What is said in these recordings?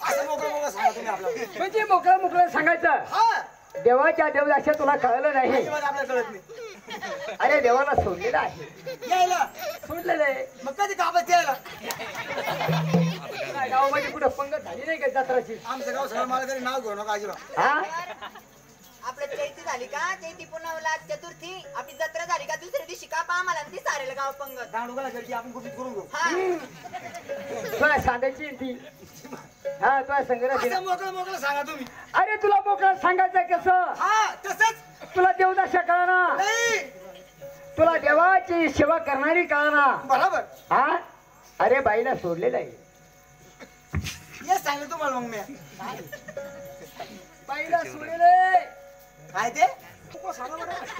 असं मोकळं सांगा तुम्ही आपलं. म्हणजे मोकळं सांगायचं. देवाच्या देवदाशा तुला कळलं नाही. आपल्याला कळत नाही. अरे देवाला सोडलेलं आहे. यायला सोडलेलं आहे. मग कधी काबत यायला गावामध्ये कुठं पंगत झाली नाही का जत्राची? आमचं गाव सगळं मला तरी नाव घेऊ नका अजिबात. हा आपलं चैती झाली का चैती पुनवला चतुर्थी आपली जत्रा झाली का दुसऱ्या दिवशी का आम्हाला ती सारेल गाव पंगत दांडुगाला घरची आपण कुठे करून घेऊ. तुला सांगायची ती. हा तुला संग्रह असं मोकळं सांगा तुम्ही. अरे तुला मोकळं सांगायचं कसं? हा तसंच तुला देवदाशा कळना. नाही तुला देवाची सेवा करणारी कळना. बरोबर. हा अरे बाईला सोडलेलं आहे. हे सांगितलं तुम्हाला मग मी. बाईला सोडलेलं काय ते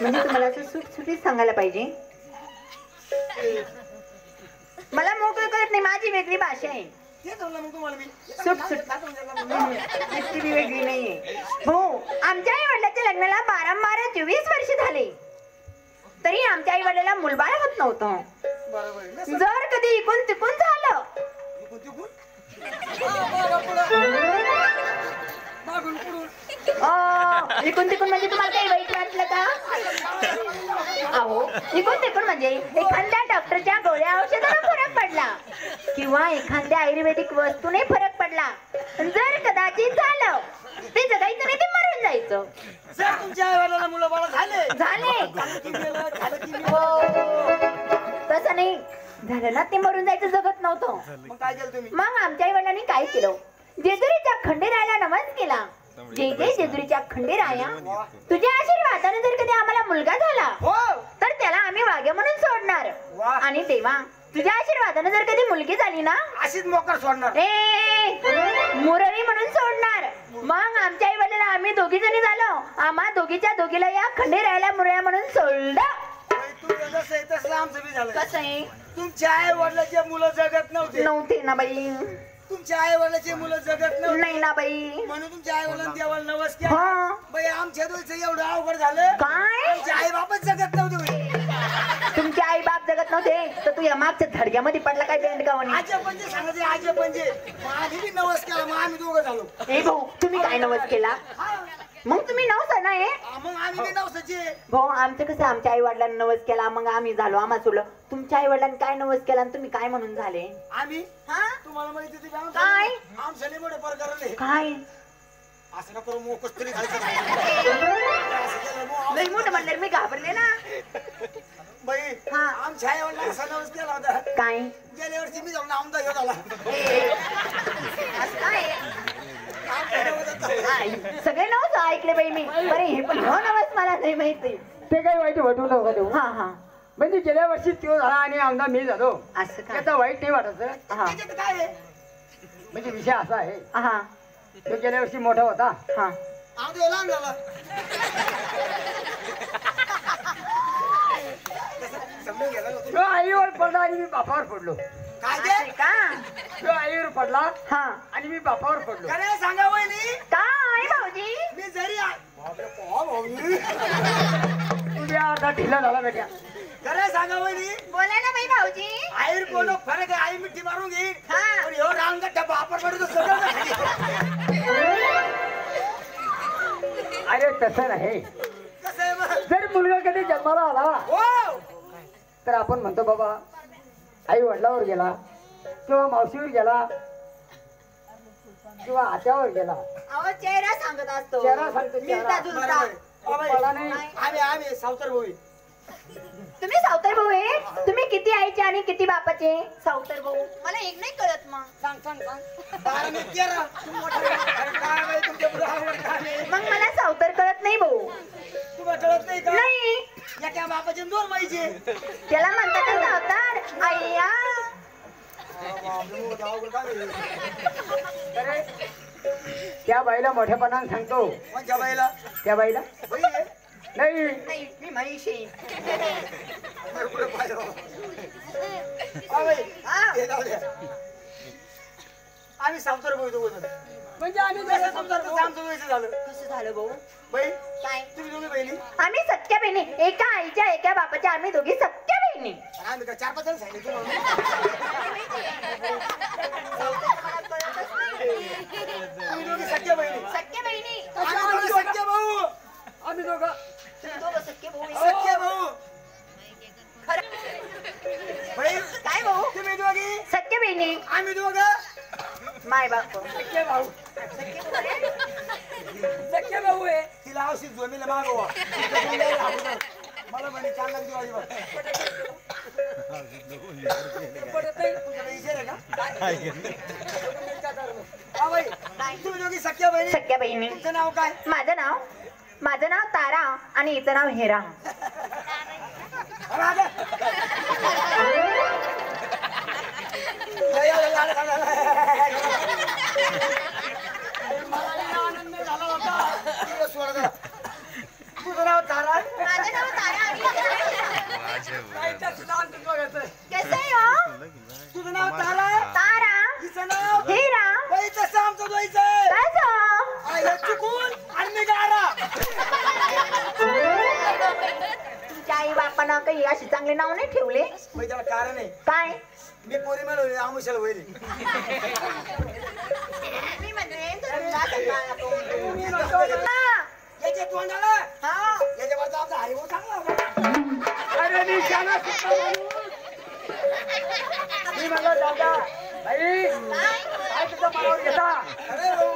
म्हणजे तुम्हाला असं सुटसुटीत सांगायला पाहिजे. मला मोकळं कळत नाही. माझी वेगळी भाषा आहे. ते म्हणलं मग तुम्हाला मी. ती वेगळी नाहीये. हो आमच्या आई वडिलांच्या लग्नाला 12-24 वर्ष झाले तरी आमच्या आई वडिलांना मुलबाळ होत नव्हतं. बरोबर. जर कधी इकून तिकून झालं इकून तिकून म्हणजे तुम्हाला काही वाईट वाटलं का? अहो इकून तिकून म्हणजे एखाद्या डॉक्टरच्या गोळ्या औषधाने फरक पडला किंवा एखाद्या आयुर्वेदिक वस्तूने फरक पडला. जर कदाचित झालं ते जगायचं नाही ते मरून जायचं. जर तुमच्या आईवडिलांना मुलं बाळ झाले हो तसं नाही झालं ना ते मरून जायचं जगत नव्हतं. मग काय केलं तुम्ही? मग आमच्या आई वडिलांनी काय केलं? जेजुरीच्या खंडेरायाला नमन केला. जय जय जेजुरीच्या खंडेराया तुझ्या आशीर्वादाने जर कधी आम्हाला मुलगा झाला तर त्याला आम्ही वाघ्या म्हणून सोडणार. आणि तेव्हा तुझ्या आशीर्वादाने जर कधी मुलगी झाली ना अशीच मोकर सोडणार. मुरळी म्हणून सोडणार. मग आमच्या आई वडिलांना आम्ही दोघी जणी झालो. आम्हा दोघीच्या दोघीला या खंडेरायाला मुरळ्या म्हणून सोडलं. तसं आमचं बी झालं. कसं आहे? तुमच्या आई वडिलांचे मुलं जगत नव्हते ना बाई. तुमच्या आई वडिलांचे मुलं जगत नाही ना बाई. म्हणून तुमच्या आई वडिलांनी देवाला नवस केला. बाई आमच्या दोघीचं एवढं अवघड झालं. काय? आमचे आई बापच जगत नव्हते. तुमचे आई बाप जगत नव्हते तर तू या मागच्या धडक्यामध्ये पडला काय बेंड गावाने? आजे पंजे सांगायचे आजे पंजे. आम्ही बी नवस केला मग आम्ही दोघं झालो. ए भाऊ तुम्ही काय नवस केला? मग तुम्ही नवसा नाही मग आम्ही बी नवसाचे. भाऊ आमचं कसं आमच्या आई वडिलांनी नवस केला मग आम्ही झालो आम्हा सोडलं. तुमच्या आई वडिलांनी काय नवस केला आणि तुम्ही काय म्हणून झाले? आम्ही तुम्हाला माहिती काय आमच्या मोठे प्रकार काय असं ना करू मोकच तरी लई मोठं म्हणलं मी घाबरले ना बाई. आमच्या आई वडिलांनी असा नवस केला होता. काय? गेल्या वर्षी मी जाऊन आमदार घेत आला. सगळे नवस ऐकले बाई मी. बरे हे पण हो नवस मला नाही माहिती. ते काही वाईट वाटू नका देऊ. हा हा म्हणजे गेल्या वर्षी तो झाला आणि आमदार मी झालो. असं का? त्याचा वाईट नाही वाटत. त्याच्यात काय आहे? म्हणजे विषय असा आहे हा तो गेल्या वर्षी मोठा होता. हा आमदार लहान झाला. समजून गेला ना तो आईवर पडला आणि मी बापावर पडलो. काय असं ते? का? तो आईवर पडला हा आणि मी बापावर पडलो. काय सांगा वहिनी काय भाऊजी? मी जरी बापरे पोहा भाऊनी. तुझ्या अर्धा ढिला झाला बेटा. खरं सांगा वहिनी. बोला ना बाई भाऊजी. आईर बोलो फरक आहे. आई मिठी मारून घेईन हा. पण एवढा अंगठा बापर पडतो सगळं. अरे तसं नाही. कसं आहे मग? जर मुलगा कधी जन्माला आला हो तर आपण म्हणतो बाबा आई वडिलावर गेला किंवा मावशीवर गेला किंवा आत्यावर गेला. अहो चेहरा सांगत असतो. चेहरा सांगतो, चेहरा. मिळता जुळता. पडला नाही. आम्ही सावतर भाऊ. तुम्ही सावतर भाऊ आहे? तुम्ही किती आईचे आणि किती बापाचे? सावतर भाऊ मला एक नाही कळत. मग सांग सांग सांग. 12 ने 13. काय बाई तुमच्या पुढे आवड काय? मग मला सावतर कळत नाही भाऊ. तुम्हाला कळत नाही का? नाही. एका बापाचे 2 माईचे. त्याला म्हणतात ना सावतर. आय्या अरे त्या बाईला मोठ्यापणाने सांगतो. कोणत्या बाईला? त्या बाईला बाई आहे? नाही नाही मी म्हैशी. कुठे पाहिलं बाबा? बाई, हे जाऊ द्या. आम्ही सावतर भाऊ दोघं. म्हणजे आम्ही कसं तुमचं आमचं दोघीचं झालं? कसं झालं भाऊ? बाई काय? तुम्ही दोघी बहिणी? आम्ही सख्या बहिणी. एका आईच्या एका बापाच्या आम्ही दोघी सख्या बहिणी. बहिणी. आम्ही का 4-5 जण सांगितलं तुम्हाला. आम्ही दोघी सख्या बहिणी. सख्या बहिणी. आम्ही दोघं सख्या भाऊ. आम्ही दोघं तुम्ही दोघं सख्खे भाऊ आहे. सख्या भाऊ. खरं. बहीण काय भाऊ? तुम्ही दोघी सख्या बहिणी. आम्ही दोघं माय बाप. सख्या भाऊ. सख्खे भाऊ आहे. तिला औषध जमीला मागवा. मला म्हणे 4 लाख देऊ अजिबात. पडत नाही. तुझ्याकडे विचार आहे का? हा बाई, तुम्ही दोघी सख्या बहिणी. सख्या बहिणी. तुमचं नाव काय? माझं नाव तारा आणि हिचं नाव हेरा. अरे अगं. या, या, या, या, या, मला लई आनंद झाला होता. तुला सोडा जरा. तुझं नाव तारा? माझं नाव तारा आणि काहीच्या सुद्धा अंत बघायचं. कसं आहे हो? तुझं नाव तारा? तारा हिचं नाव? हेरा. बाई, तसं आमचं द्वायचं. कसं? आईला चुकून आणि मी गारा. तुमच्या आई बापानं काही अशी चांगले नाव नाही ठेवले. बाई, त्याला कारण आहे. काय? मी पोरी मिळवली आमुशाला होईल. मी म्हणते तुला सगळा तो. मी म्हणतो ना, याच्या तोंडाला हा. याच्यावरचा आमचा हरिभाऊ चांगला होता. अरे मी शाळा सुद्धा म्हणून. मी म्हणलो दादा बाई काय तुझं मनावर घेता. अरे भाऊ.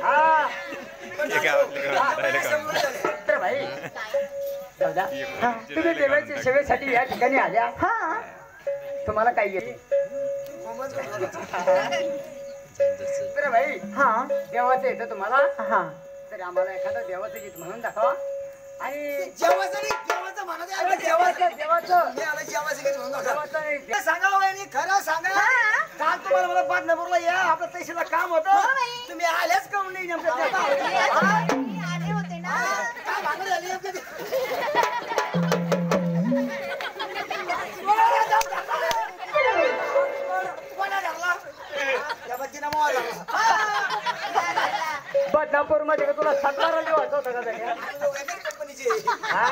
हा डायरेक्ट तर भाई दादा तुम्ही देवाच्या सेवेसाठी या ठिकाणी आल्या. हा. तुम्हाला काय येते तर भाई हा. देवाचं येतं तुम्हाला हा. तर आम्हाला एखादं देवाचं गीत म्हणून दाखवा. आणि जेवायचं नाही, जेवायचं म्हणा द्या. देवाचं देवाचं मी आला जेवायचं घेत म्हणून दाखवा. देवाचं नाही. हे सांगा वहिनी, खरं सांगा. हा. काल तुम्हाला मला बदनापूरला या आपलं तहसीलला काम होतं. तुम्ही आल्याच काऊन नाही नेमकं ते? आले होते ना. काय भांडण झाली नेमकं ते? कोणा धरला? या बच्चीनं मोहा धरला. बदनापूर मध्ये तुला 17 लिवायचं होतं का त्याने? आणि लोक एकाच कंपनीचे. हा